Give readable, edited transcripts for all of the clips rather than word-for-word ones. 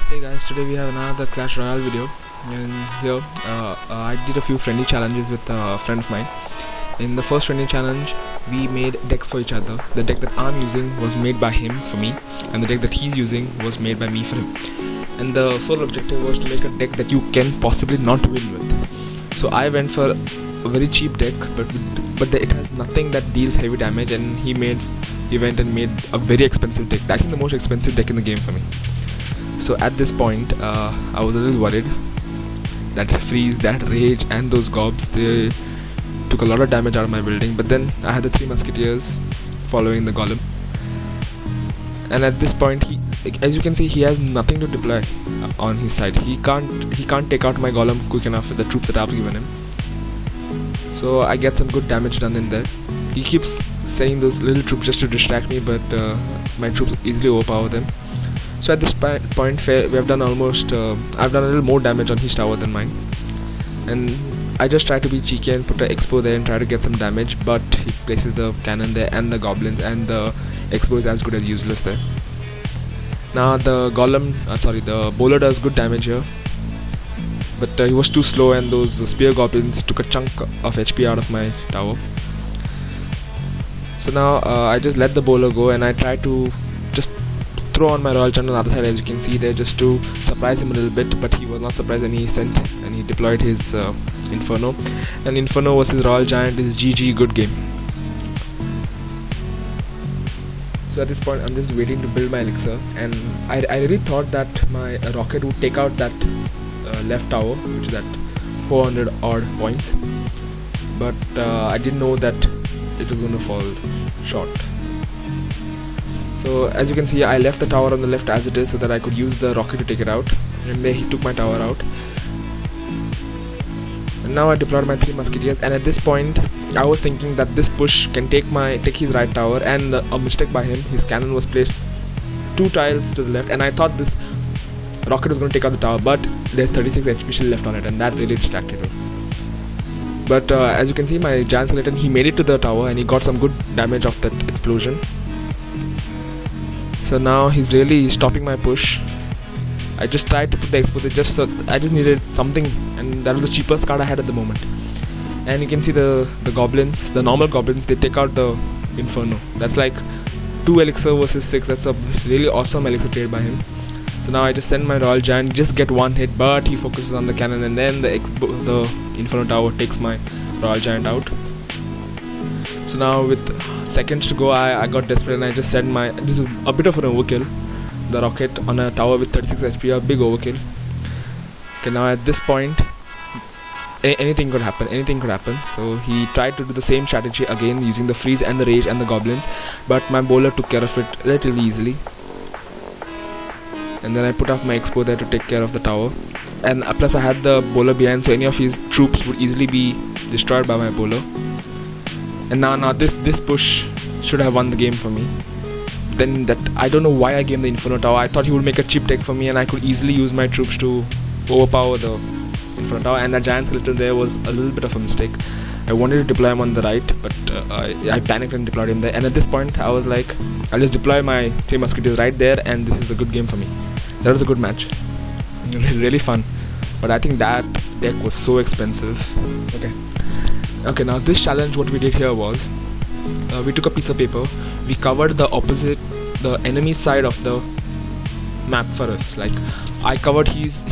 Hey guys, today we have another Clash Royale video, and here I did a few friendly challenges with a friend of mine. In the first friendly challenge, we made decks for each other. The deck that I'm using was made by him for me, and the deck that he's using was made by me for him. And the sole objective was to make a deck that you can possibly not win with. So I went for a very cheap deck, but it has nothing that deals heavy damage, and he went and made a very expensive deck. I think the most expensive deck in the game for me. So at this point, I was a little worried. That freeze, that rage, and those gobs, they took a lot of damage out of my building. But then I had the 3 musketeers following the golem, and at this point, as you can see, he has nothing to deploy on his side. He can't take out my golem quick enough with the troops that I've given him. So I get some good damage done in there. He keeps saying those little troops just to distract me, but my troops easily overpower them. So at this point, we have done almost, I've done a little more damage on his tower than mine, and I just try to be cheeky and put an expo there and try to get some damage, but he places the cannon there and the goblins, and the expo is as good as useless there. Now the golem, the bowler does good damage here, but he was too slow, and those spear goblins took a chunk of HP out of my tower. So now I just let the bowler go, and I try to just throw on my royal chant on the other side, as you can see there, just to surprise him a little bit, but he was not surprised, and he deployed his inferno, and inferno versus royal giant is GG, good game. So at this point I'm just waiting to build my elixir, and I really thought that my rocket would take out that left tower, which is at 400 odd points, but I didn't know that it was going to fall short. So as you can see, I left the tower on the left as it is so that I could use the rocket to take it out, and there he took my tower out. And now I deployed my 3 musketeers, and at this point I was thinking that this push can take his right tower, and a mistake by him, his cannon was placed 2 tiles to the left, and I thought this rocket was going to take out the tower, but there's 36 HP still left on it, and that really distracted me. But as you can see, my giant skeleton, he made it to the tower, and he got some good damage of that explosion. So now he's really stopping my push. I just tried to put the expo there, I just needed something, and that was the cheapest card I had at the moment. And you can see the goblins, the normal goblins, they take out the inferno. That's like 2 elixir versus 6. That's a really awesome elixir trade by him. So now I just send my royal giant, just get 1 hit, but he focuses on the cannon, and then the inferno tower takes my royal giant out. So now with seconds to go, I got desperate, and I just sent this is a bit of an overkill, the rocket on a tower with 36 HP, a big overkill. Okay, now at this point anything could happen, so he tried to do the same strategy again using the freeze and the rage and the goblins, but my bowler took care of it relatively easily. And then I put off my expo there to take care of the tower, and plus I had the bowler behind, so any of his troops would easily be destroyed by my bowler. And now this push should have won the game for me. Then that, I don't know why I gave him the Inferno Tower. I thought he would make a cheap deck for me, and I could easily use my troops to overpower the Inferno Tower, and that giant skeleton there was a little bit of a mistake. I wanted to deploy him on the right, but I panicked and deployed him there, and at this point I was like, I'll just deploy my 3 musketeers right there, and this is a good game for me. That was a good match. Really fun. But I think that deck was so expensive. Okay, now this challenge, what we did here was, we took a piece of paper, we covered the enemy side of the map for us. Like, I covered his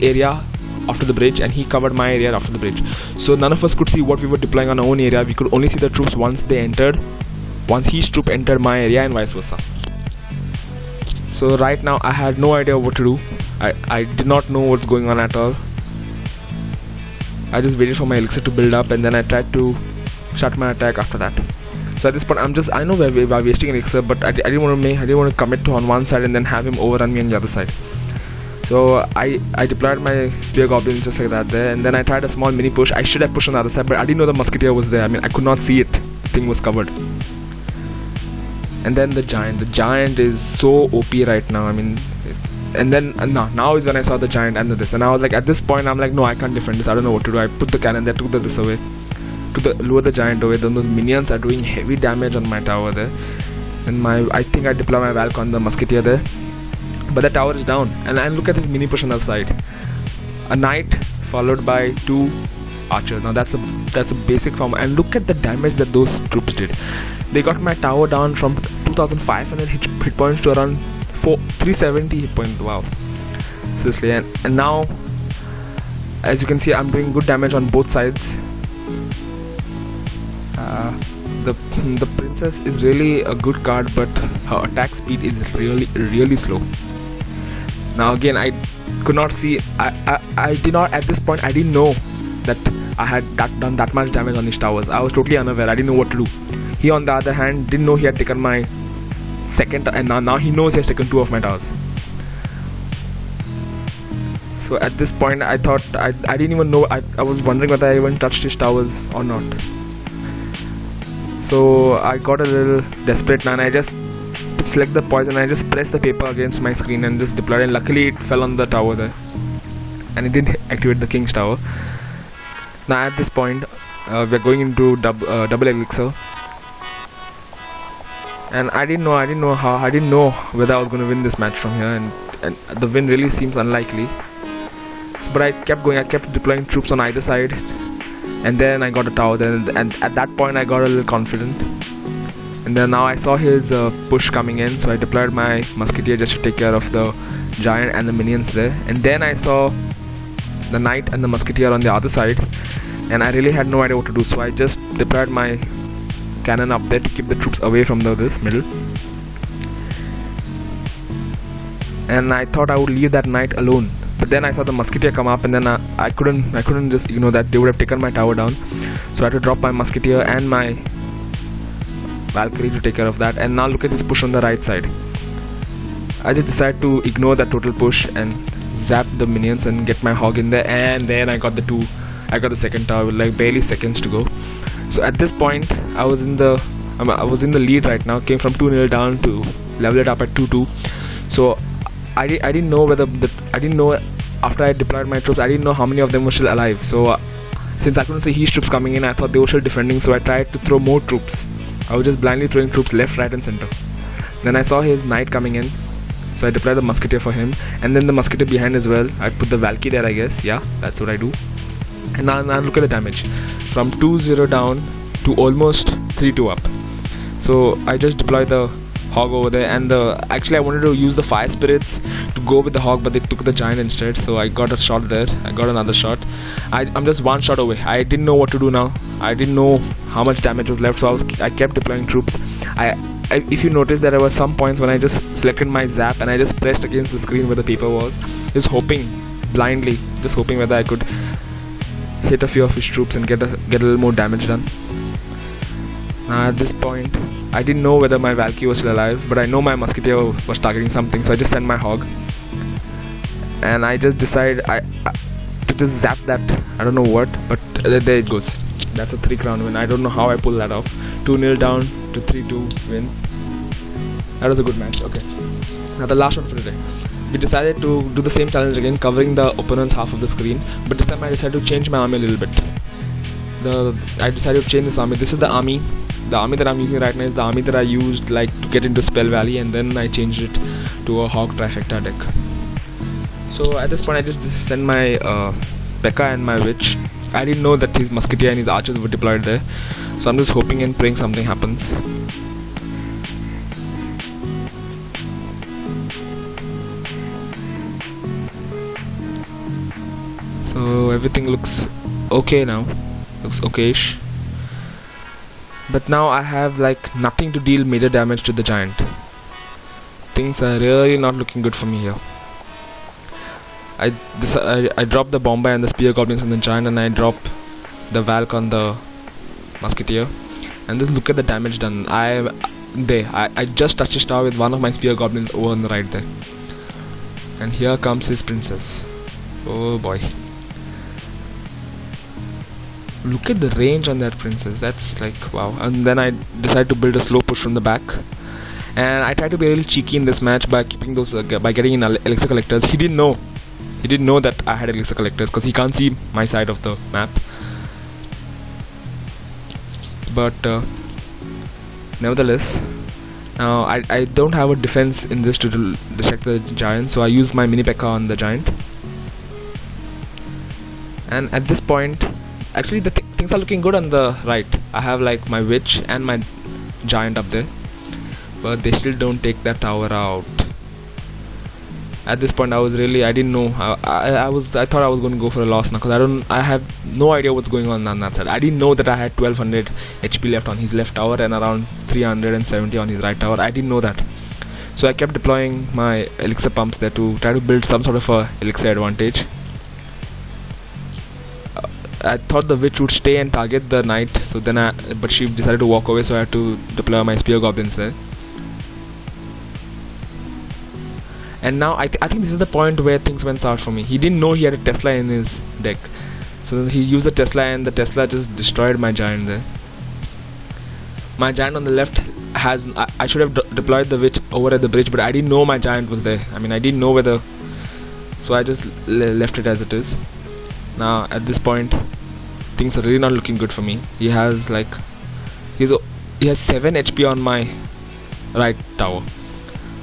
area after the bridge, and he covered my area after the bridge. So none of us could see what we were deploying on our own area. We could only see the troops once his troop entered my area, and vice versa. So right now I had no idea what to do. I did not know what's going on at all. I just waited for my elixir to build up, and then I tried to shut my attack after that. So at this point, I know we're wasting elixir, but I didn't want to commit to on one side and then have him overrun me on the other side. So I deployed my spear goblins just like that there, and then I tried a small mini push. I should have pushed on the other side, but I didn't know the musketeer was there. I mean, I could not see it. The thing was covered. And then the giant is so OP right now. I mean, and then now is when I saw the giant and this, and I was like, at this point I'm like, no, I can't defend this. I don't know what to do. I put the cannon there, took this away, lure the giant away. Then those minions are doing heavy damage on my tower there, and I think I deploy my Valk on the musketeer there. but the tower is down. And look at this mini push on the other side. A knight followed by 2 archers. Now that's a basic form, and look at the damage that those troops did. They got my tower down from 2500 hit points to around 370 hit points. Wow, seriously. And now, as you can see, I'm doing good damage on both sides. The princess is really a good card, but her attack speed is really slow. Now again, I could not see. I did not, at this point, I didn't know that I had done that much damage on these towers. I was totally unaware. I didn't know what to do. He, on the other hand, didn't know he had taken my second, and now he knows he has taken 2 of my towers. So at this point, I thought I didn't even know. I was wondering whether I even touched his towers or not. So I got a little desperate now, and I just select the poison. I just pressed the paper against my screen and just deployed, and luckily it fell on the tower there, and it didn't activate the king's tower. Now at this point, we're going into double elixir, and I didn't know whether I was going to win this match from here, and the win really seems unlikely. But I kept going. I kept deploying troops on either side, and then I got a tower there, and at that point I got a little confident. And then now I saw his push coming in, so I deployed my musketeer just to take care of the giant and the minions there. And then I saw the knight and the musketeer on the other side, and I really had no idea what to do, so I just deployed my cannon up there to keep the troops away from this middle. And I thought I would leave that knight alone, but then I saw the musketeer come up, and then I couldn't just ignore that. They would have taken my tower down, so I had to drop my musketeer and my Valkyrie to take care of that. And now look at this push on the right side. I just decided to ignore that total push and zap the minions and get my hog in there, and then I got the second tower with like barely seconds to go. So at this point I was in the lead right now. Came from 2-0 down to level it up at 2-2. So I didn't know after I deployed my troops, I didn't know how many of them were still alive. So since I couldn't see his troops coming in, I thought they were still defending, so I tried to throw more troops. I was just blindly throwing troops left, right and center. Then I saw his knight coming in, so I deployed the musketeer for him, and then the musketeer behind as well. I put the Valkyrie there, I guess. Yeah, that's what I do. And now look at the damage. From 2-0 down to almost 3-2 up. So I just deployed the hog over there, and actually I wanted to use the fire spirits to go with the hog, but they took the giant instead, so I got a shot there. I got another shot. I'm just one shot away. I didn't know what to do now. I didn't know how much damage was left, so I kept deploying troops. If you notice, there were some points when I just selected my zap and I just pressed against the screen where the paper was, just hoping blindly, just hoping whether I could hit a few of his troops and get a little more damage done. Now at this point, I didn't know whether my Valkyrie was still alive, but I know my musketeer was targeting something, so I just sent my hog, and I just decided to just zap that. I don't know what, but there it goes. That's a 3-crown win. I don't know how I pulled that off. 2-0 down to 3-2 win. That was a good match. Okay, now the last one for today. We decided to do the same challenge again, covering the opponent's half of the screen, but this time I decided to change my army a little bit. I decided to change this army. This is the army. The army that I'm using right now is the army that I used like to get into Spell Valley, and then I changed it to a Hog Trifecta deck. So at this point I just sent my P.E.K.K.A. and my Witch. I didn't know that his Musketeer and his archers were deployed there, so I'm just hoping and praying something happens. So everything looks okay now, looks okayish. But now I have like nothing to deal major damage to the giant. Things are really not looking good for me here. I dropped the Bombay and the Spear Goblins on the giant, and I drop the Valk on the Musketeer. And just look at the damage done. I just touched his tower with one of my Spear Goblins over on the right there. And here comes his princess. Oh boy. Look at the range on that princess. That's like wow. And then I decided to build a slow push from the back. And I tried to be a little cheeky in this match by keeping those by getting in elixir collectors. He didn't know that I had elixir collectors because he can't see my side of the map. But nevertheless, Now I don't have a defense in this to dissect the giant, so I use my mini P.E.K.K.A on the giant. And at this point, actually the things are looking good on the right. I have like my witch and my giant up there, but they still don't take that tower out. At this point, I didn't know. I thought I was going to go for a loss now, because I have no idea what's going on that side. I didn't know that I had 1200 HP left on his left tower and around 370 on his right tower. I didn't know that. So I kept deploying my elixir pumps there to try to build some sort of a elixir advantage. I thought the witch would stay and target the knight, so then but she decided to walk away, so I had to deploy my spear goblins there. And now I think this is the point where things went south for me. He didn't know he had a Tesla in his deck, so he used the Tesla, and the Tesla just destroyed my giant there. My giant on the left has I should have deployed the witch over at the bridge, but I didn't know my giant was there. I mean, I didn't know whether, so I just left it as it is. Now at this point, things are really not looking good for me. He has 7 HP on my right tower.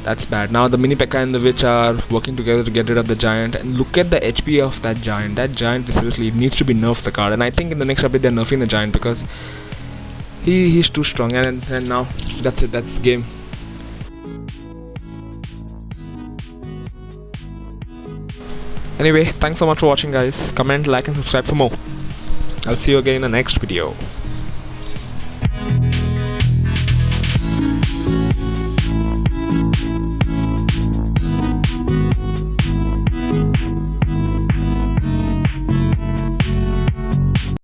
That's bad. Now the mini P.E.K.K.A and the witch are working together to get rid of the giant, and look at the HP of that giant. That giant seriously needs to be nerfed, the card, and I think in the next update they're nerfing the giant because he's too strong. And now that's it. That's game. Anyway, thanks so much for watching, guys. Comment, like and subscribe for more. I'll see you again in the next video.